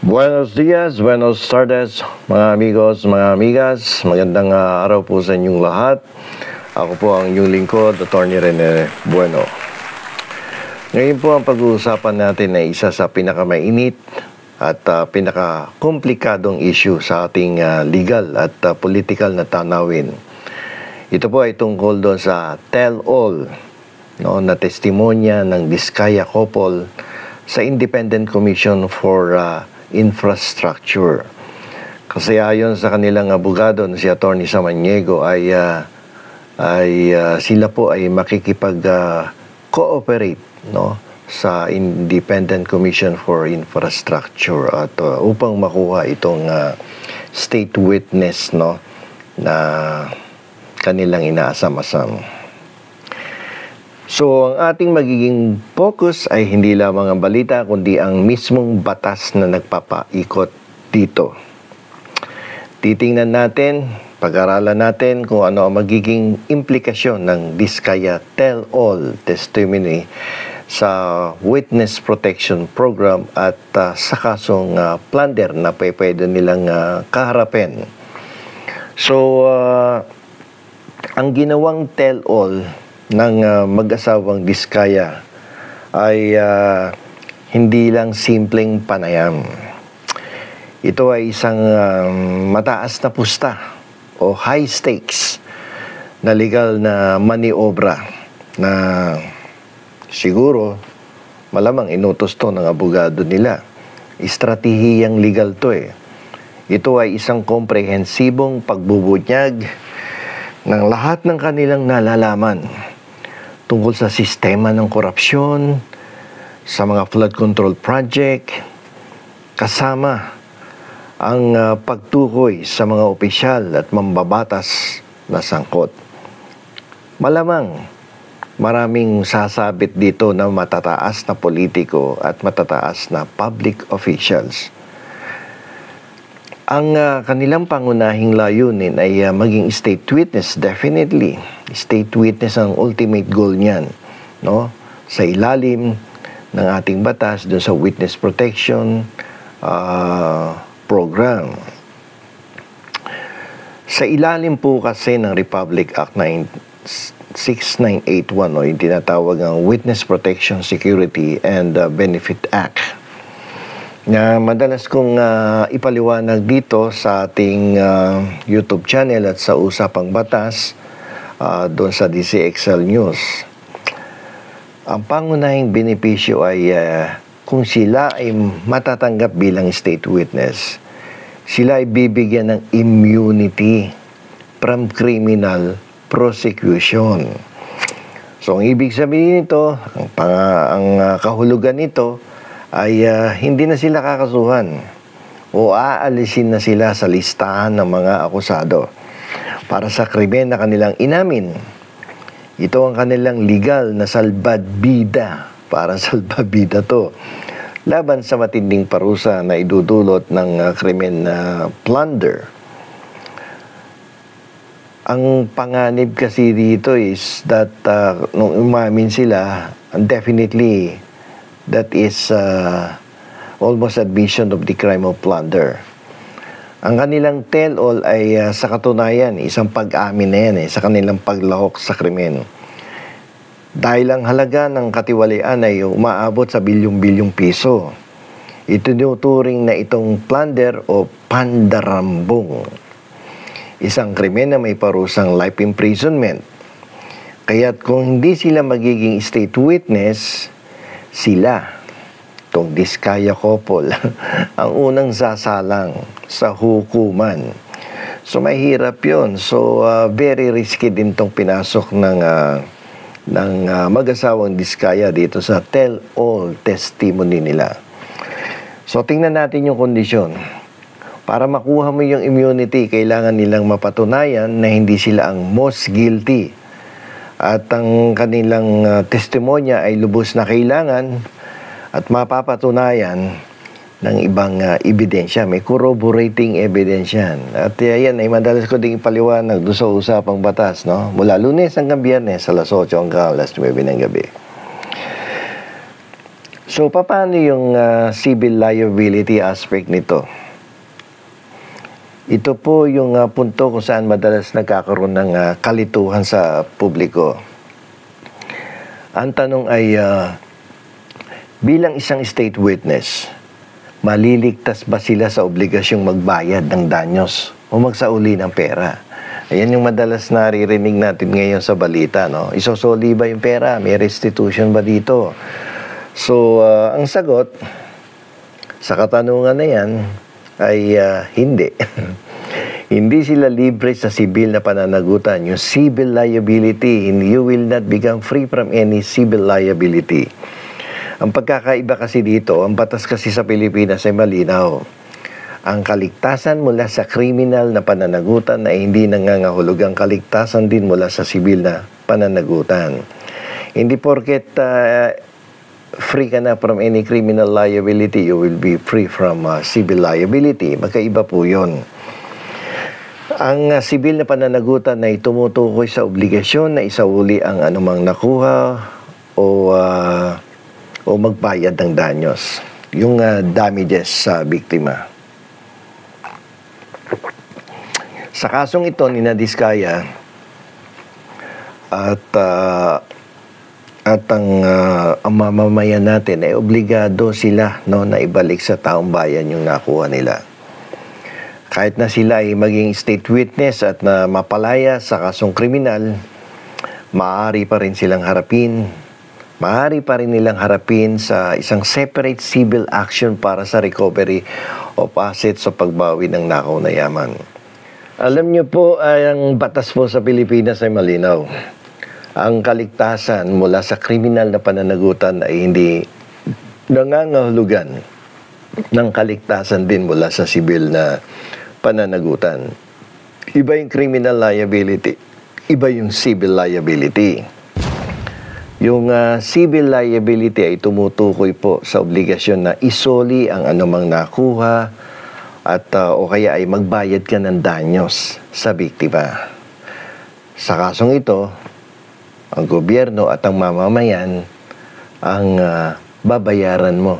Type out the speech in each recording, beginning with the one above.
Buenos dias, buenos tardes, mga amigos, mga amigas. Magandang araw po sa inyong lahat. Ako po ang inyong lingkod, Atty. Rene Bueno. Ngayon po ang pag-uusapan natin ay isa sa pinakamainit at pinakakomplikadong issue sa ating legal at political na tanawin. Ito po ay tungkol doon sa tell-all na testimonya ng Diskaya couple sa Independent Commission for Infrastructure. Kasi ayon sa kanilang abogado na si Atty. Samaniego ay sila po ay makikipag-cooperate sa Independent Commission for Infrastructure at upang makuha itong state witness na kanilang inaasam-asam. So, ang ating magiging focus ay hindi lamang ang balita, kundi ang mismong batas na nagpapaikot dito. Titingnan natin, pag-aralan natin kung ano ang magiging implikasyon ng Diskaya Tell-All Testimony sa Witness Protection Program at sa kasong plunder na pwede nilang kaharapin. So, ang ginawang tell-all ng mag-asawang Diskaya ay hindi lang simpleng panayam. Ito ay isang mataas na pusta o high stakes na legal na maniobra na siguro malamang inutos to ng abogado nila. Estratehiyang legal to eh. Ito ay isang komprehensibong pagbubunyag ng lahat ng kanilang nalalaman tungkol sa sistema ng korupsyon, sa mga flood control project, kasama ang pagtukoy sa mga opisyal at mambabatas na sangkot. Malamang maraming sasabit dito na matataas na politiko at matataas na public officials. Ang kanilang pangunahing layunin ay maging state witness, definitely. State witness ang ultimate goal niyan, sa ilalim ng ating batas doon sa Witness Protection Program. Sa ilalim po kasi ng Republic Act 6981, yung tinatawag ang Witness Protection Security and Benefit Act, na madalas kong ipaliwanag dito sa ating YouTube channel at sa Usapang Batas doon sa DCXL News. Ang pangunahing benepisyo ay kung sila ay matatanggap bilang state witness, sila ay bibigyan ng immunity from criminal prosecution. So, ang ibig sabihin nito, ang kahulugan nito, ay hindi na sila kakasuhan o aalisin na sila sa listahan ng mga akusado para sa krimen na kanilang inamin. Ito ang kanilang legal na salbabida, parang salbabida to, laban sa matinding parusa na idudulot ng krimen na plunder. Ang panganib kasi dito is that nung umamin sila, definitely that is almost admission of the crime of plunder. Ang kanilang tell-all ay sa katunayan, isang pag-amin na yan sa kanilang paglahok sa krimen. Dahil ang halaga ng katiwalian ay umaabot sa bilyong-bilyong piso. Itinuturing na itong plunder o pandarambong. Isang krimen na may parusang life imprisonment. Kaya't kung hindi sila magiging state witness, sila, itong Diskaya couple, ang unang sasalang sa hukuman. So, mahirap yun. So, very risky din itong pinasok ng mag-asawang Diskaya dito sa tell-all testimony nila. So, tingnan natin yung kondisyon. Para makuha mo yung immunity, kailangan nilang mapatunayan na hindi sila ang most guilty. At ang kanilang testimonya ay lubos na kailangan at mapapatunayan ng ibang ebidensya. May corroborating evidence yan. At yan ay madalas ko ding ipaliwanag doon sa Usapang Batas, mula Lunes hanggang Biyernes, alas 8 hanggang alas 9 ng gabi. So, paano yung civil liability aspect nito? Ito po yung punto kung saan madalas nagkakaroon ng kalituhan sa publiko. Ang tanong ay, bilang isang state witness, maliligtas ba sila sa obligasyong magbayad ng danyos o magsauli ng pera? Ayan yung madalas naririnig natin ngayon sa balita, no? Isosoli ba yung pera? May restitution ba dito? So, ang sagot sa katanungan na yan ay hindi. Hindi sila libre sa civil na pananagutan. Yung civil liability, you will not become free from any civil liability. Ang pagkakaiba kasi dito, ang batas kasi sa Pilipinas ay malinaw. Ang kaligtasan mula sa kriminal na pananagutan ay hindi nangangahulog ang kaligtasan din mula sa civil na pananagutan. Hindi porket free ka na from any criminal liability, you will be free from civil liability. Magkaiba po yun. Ang civil na pananagutan ay tumutukoy sa obligasyon na isauli ang anumang nakuha o magbayad ng danyos. Yung damages sa biktima. Sa kasong ito ni Diskaya at ang mamamayan natin ay obligado sila, no, na ibalik sa taong bayan yung nakuha nila. Kahit na sila ay maging state witness at na mapalaya sa kasong kriminal, maaari pa rin silang harapin. Maaari pa rin nilang harapin sa isang separate civil action para sa recovery of assets o pagbawi ng nakaw na yaman. Alam niyo po, ang batas po sa Pilipinas ay malinaw. Ang kaligtasan mula sa kriminal na pananagutan ay hindi nangangahulugan ng kaligtasan din mula sa civil na pananagutan. Iba yung criminal liability, iba yung civil liability. Yung civil liability ay tumutukoy po sa obligasyon na isoli ang anumang nakuha at o kaya ay magbayad ka ng danyos sa biktima. Sa kasong ito, ang gobyerno at ang mamamayan ang babayaran mo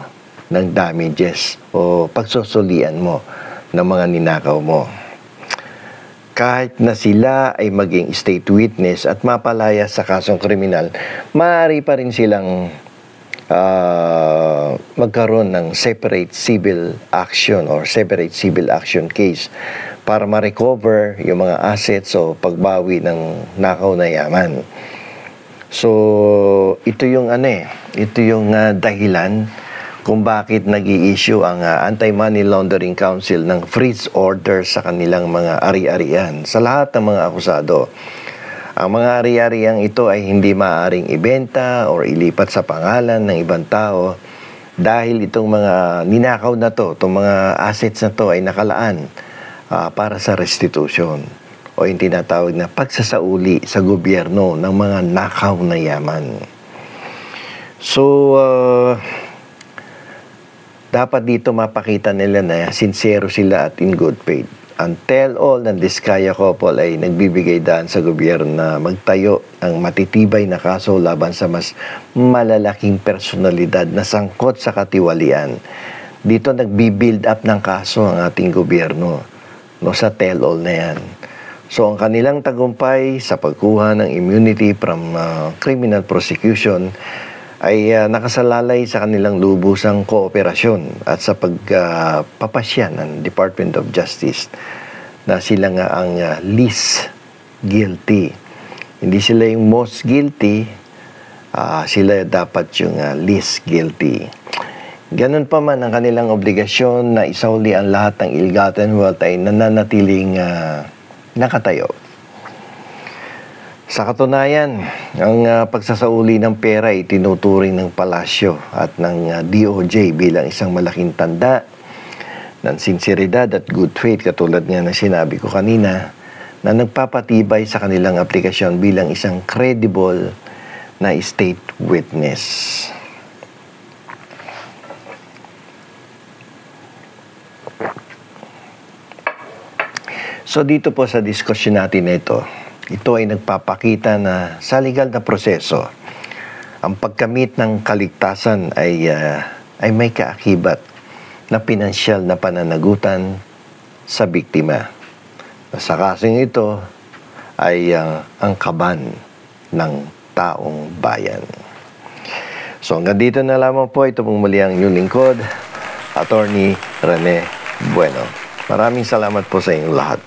ng damages o pagsusulian mo ng mga ninakaw mo. Kahit na sila ay maging state witness at mapalaya sa kasong kriminal, maaari pa rin silang magkaroon ng separate civil action or separate civil action case para ma-recover yung mga assets o pagbawi ng nakaw na yaman. So, ito yung dahilan kung bakit nag-i-issue ang Anti-Money Laundering Council ng freeze order sa kanilang mga ari-arian sa lahat ng mga akusado. Ang mga ari-arian ito ay hindi maaaring ibenta or ilipat sa pangalan ng ibang tao dahil itong mga ninakaw na to, itong mga assets na to ay nakalaan para sa restitution o yung tinatawag na pagsasauli sa gobyerno ng mga nakaw na yaman. So, dapat dito mapakita nila na sincero sila at in good faith. Ang tell-all ng Diskaya couple ay nagbibigay daan sa gobyerno na magtayo ng matitibay na kaso laban sa mas malalaking personalidad na sangkot sa katiwalian. Dito nagbi-build up ng kaso ang ating gobyerno, no, sa tell-all na yan. So, ang kanilang tagumpay sa pagkuha ng immunity from criminal prosecution ay nakasalalay sa kanilang lubusang kooperasyon at sa pagpapasya ng Department of Justice na sila nga ang least guilty. Hindi sila yung most guilty, sila dapat yung least guilty. Ganun pa man ang kanilang obligasyon na isauli ang lahat ng ill-gotten wealth ay nananatiling nakatayo. Sa katunayan, ang pagsasauli ng pera ay tinuturing ng palasyo at ng DOJ bilang isang malaking tanda ng sinseridad at good faith, katulad nga na sinabi ko kanina, na nagpapatibay sa kanilang aplikasyon bilang isang credible na state witness. So dito po sa diskusyon natin ito ay nagpapakita na sa legal na proseso, ang pagkamit ng kaligtasan ay may kaakibat na pinansyal na pananagutan sa biktima. Sa kasong ito ay ang kaban ng taong bayan. So hanggang dito na lamang po. Ito pong muli ang inyong lingkod, Attorney Rene Bueno. Maraming salamat po sa inyong lahat.